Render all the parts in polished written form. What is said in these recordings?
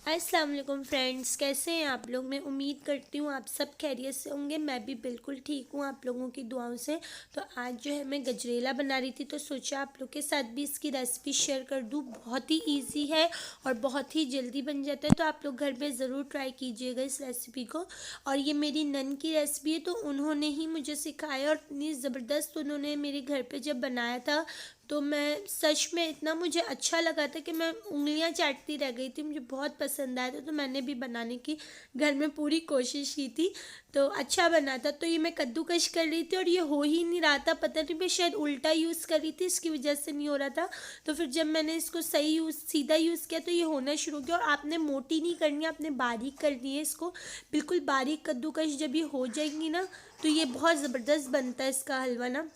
अस्सलाम वालेकुम फ्रेंड्स, कैसे हैं आप लोग। मैं उम्मीद करती हूँ आप सब खैरियत से होंगे। मैं भी बिल्कुल ठीक हूँ आप लोगों की दुआओं से। तो आज जो है मैं गजरेला बना रही थी, तो सोचा आप लोग के साथ भी इसकी रेसिपी शेयर कर दूँ। बहुत ही इजी है और बहुत ही जल्दी बन जाता है, तो आप लोग घर पे ज़रूर ट्राई कीजिएगा इस रेसिपी को। और ये मेरी नन की रेसिपी है, तो उन्होंने ही मुझे सिखाया और इतनी ज़बरदस्त उन्होंने मेरे घर पर जब बनाया था तो मैं सच में इतना मुझे अच्छा लगा था कि मैं उंगलियां चाटती रह गई थी। मुझे बहुत पसंद आया था, तो मैंने भी बनाने की घर में पूरी कोशिश की थी। तो अच्छा बना था। तो ये मैं कद्दूकश कर रही थी और ये हो ही नहीं रहा था, पता नहीं मैं शायद उल्टा यूज़ कर रही थी, इसकी वजह से नहीं हो रहा था। तो फिर जब मैंने इसको सही यूज़ सीधा यूज़ किया तो ये होना शुरू किया। और आपने मोटी नहीं करनी है, आपने बारीक करनी है इसको। बिल्कुल बारीक कद्दूकश जब ये हो जाएंगी ना, तो ये बहुत ज़बरदस्त बनता है इसका हलवा ना।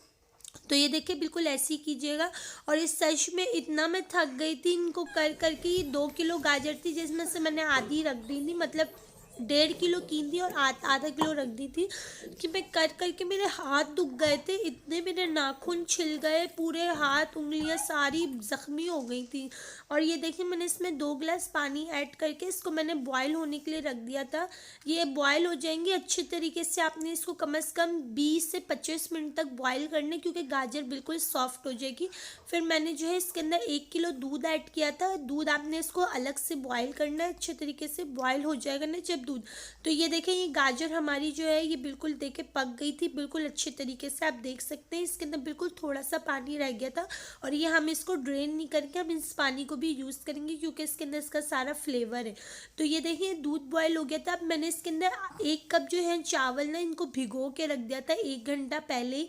तो ये देखिए बिल्कुल ऐसे ही कीजिएगा। और इस सच में इतना मैं थक गई थी इनको कर करके। ये 2 किलो गाजर थी, जिसमें से मैंने आधी रख दी थी, मतलब 1.5 किलो कीन थी और आधा किलो रख दी थी। कि मैं कर करके मेरे हाथ दुख गए थे, इतने मेरे नाखून छिल गए, पूरे हाथ उंगलियां सारी जख्मी हो गई थी। और ये देखिए मैंने इसमें 2 गिलास पानी ऐड करके इसको मैंने बॉयल होने के लिए रख दिया था। ये बॉयल हो जाएंगे अच्छे तरीके से। आपने इसको कम से कम 20 से 25 मिनट तक बॉयल करना है, क्योंकि गाजर बिल्कुल सॉफ्ट हो जाएगी। फिर मैंने जो है इसके अंदर 1 किलो दूध ऐड किया था। दूध आपने इसको अलग से बॉयल करना है, अच्छे तरीके से बॉयल हो जाएगा ना जब दूध। तो ये देखें ये गाजर हमारी जो है ये बिल्कुल देखे पक गई थी बिल्कुल अच्छे तरीके से। आप देख सकते हैं इसके अंदर बिल्कुल थोड़ा सा पानी रह गया था। और ये हम इसको ड्रेन नहीं करके हम इस पानी को भी यूज़ करेंगे, क्योंकि इसके अंदर इसका सारा फ्लेवर है। तो ये देखिए दूध बॉयल हो गया था। अब मैंने इसके अंदर 1 कप जो है चावल ना इनको भिगो के रख दिया था 1 घंटा पहले ही।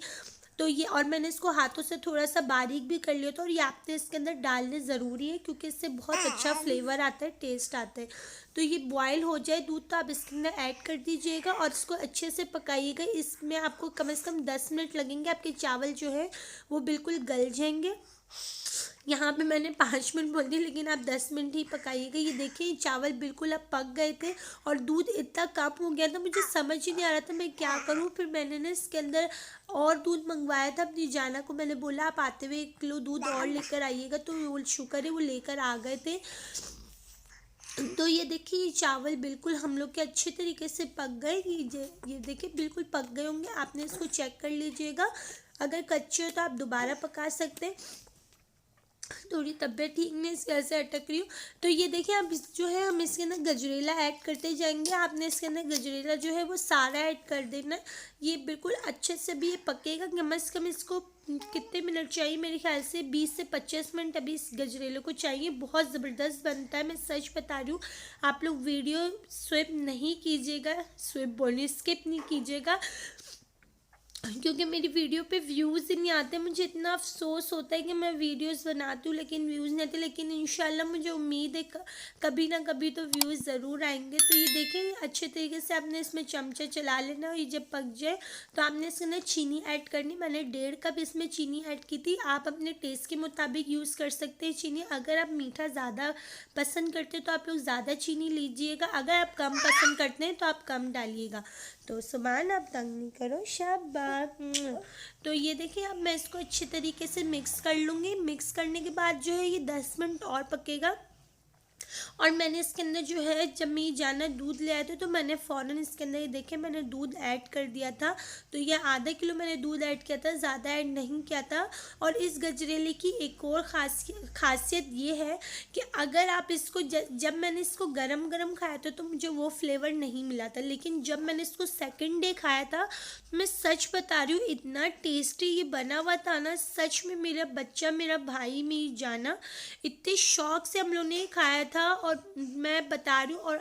तो ये और मैंने इसको हाथों से थोड़ा सा बारीक भी कर लिया था। और ये आपने इसके अंदर डालने ज़रूरी है, क्योंकि इससे बहुत अच्छा फ्लेवर आता है, टेस्ट आता है। तो ये बॉयल हो जाए दूध, तो आप इसके अंदर ऐड कर दीजिएगा और इसको अच्छे से पकाइएगा। इसमें आपको कम से कम 10 मिनट लगेंगे, आपके चावल जो है वो बिल्कुल गल जाएंगे। यहाँ पे मैंने 5 मिनट बोल दी, लेकिन आप 10 मिनट ही पकाइएगा। ये देखिए चावल बिल्कुल अब पक गए थे और दूध इतना कम हो गया था, मुझे समझ ही नहीं आ रहा था मैं क्या करूँ। फिर मैंने ना इसके अंदर और दूध मंगवाया था अपनी जाना को। मैंने बोला आप आते हुए 1 किलो दूध और लेकर आइएगा, तो वो शुक्र है वो लेकर आ गए थे। तो ये देखिए ये चावल बिल्कुल हम लोग के अच्छे तरीके से पक गए। ये देखिए बिल्कुल पक गए होंगे, आपने इसको चेक कर लीजिएगा। अगर कच्चे हो तो आप दोबारा पका सकते हैं। थोड़ी तबीयत ठीक नहीं इसकी वजह से अटक रही हूँ। तो ये देखिए अब जो है हम इसके अंदर गजरेला ऐड करते जाएंगे। आपने इसके अंदर गजरेला जो है वो सारा ऐड कर देना है। ये बिल्कुल अच्छे से भी ये पकेगा। कम से कम इसको कितने मिनट चाहिए, मेरे ख्याल से 20 से 25 मिनट अभी इस गजरेले को चाहिए। बहुत ज़बरदस्त बनता है, मैं सच बता रही हूँ। आप लोग वीडियो स्विप नहीं कीजिएगा, स्विप बोलिए स्किप नहीं कीजिएगा, क्योंकि मेरी वीडियो पे व्यूज़ ही नहीं आते। मुझे इतना अफसोस होता है कि मैं वीडियोस बनाती हूँ लेकिन व्यूज़ नहीं आते। लेकिन इंशाल्लाह मुझे उम्मीद है कभी ना कभी तो व्यूज़ ज़रूर आएंगे। तो ये देखें अच्छे तरीके से आपने इसमें चमचा चला लेना। और ये जब पक जाए तो आपने इसके अंदर चीनी ऐड करनी। मैंने 1.5 कप इसमें चीनी ऐड की थी। आप अपने टेस्ट के मुताबिक यूज़ कर सकते हैं चीनी। अगर आप मीठा ज़्यादा पसंद करते हैं तो आप लोग ज़्यादा चीनी लीजिएगा, अगर आप कम पसंद करते हैं तो आप कम डालिएगा। तो सुभान आप तंग नहीं करो, शाबाश। तो ये देखिए अब मैं इसको अच्छे तरीके से मिक्स कर लूँगी। मिक्स करने के बाद जो है ये 10 मिनट और पकेगा। और मैंने इसके अंदर जो है जब मैं जाना दूध ले आए थे तो मैंने फ़ौरन इसके अंदर ये देखे मैंने दूध ऐड कर दिया था। तो ये आधा किलो मैंने दूध ऐड किया था, ज़्यादा ऐड नहीं किया था। और इस गजरेले की एक और खासियत ये है कि अगर आप इसको जब मैंने इसको गरम गरम खाया था तो मुझे वो फ्लेवर नहीं मिला था, लेकिन जब मैंने इसको सेकेंड डे खाया था तो मैं सच बता रही हूँ इतना टेस्टी ये बना हुआ था ना। सच में मेरा बच्चा, मेरा भाई, मेरी जाना इतने शौक से हम लोग ने खाया था। और मैं बता रही हूँ और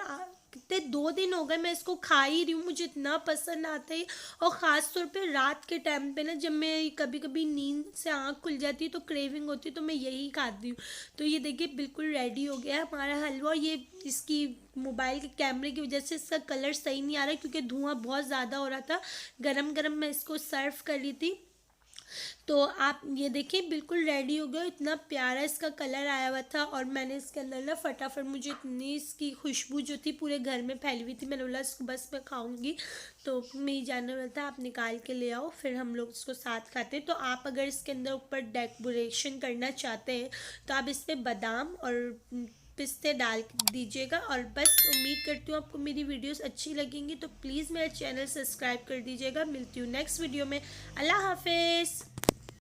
कितने 2 दिन हो गए मैं इसको खा ही रही हूँ, मुझे इतना पसंद आता है। और ख़ास तौर पे रात के टाइम पे ना जब मैं कभी कभी नींद से आँख खुल जाती है तो क्रेविंग होती है, तो मैं यही खाती हूँ। तो ये देखिए बिल्कुल रेडी हो गया है हमारा हलवा। ये इसकी मोबाइल के कैमरे की वजह से इसका कलर सही नहीं आ रहा, क्योंकि धुआं बहुत ज़्यादा हो रहा था। गरम गरम मैं इसको सर्व कर रही थी। तो आप ये देखिए बिल्कुल रेडी हो गया। इतना प्यारा इसका कलर आया हुआ था। और मैंने इसके अंदर ना फटाफट, मुझे इतनी इसकी खुशबू जो थी पूरे घर में फैली हुई थी, मैंने बोला इसको बस मैं खाऊंगी। तो मेरी जानने वाला था आप निकाल के ले आओ, फिर हम लोग इसको साथ खाते हैं। तो आप अगर इसके अंदर ऊपर डेकोरेशन करना चाहते हैं तो आप इस पर बादाम और पिस्ते डाल दीजिएगा। और बस उम्मीद करती हूँ आपको मेरी वीडियोस अच्छी लगेंगी, तो प्लीज़ मेरा चैनल सब्सक्राइब कर दीजिएगा। मिलती हूँ नेक्स्ट वीडियो में। अल्लाह हाफिज़।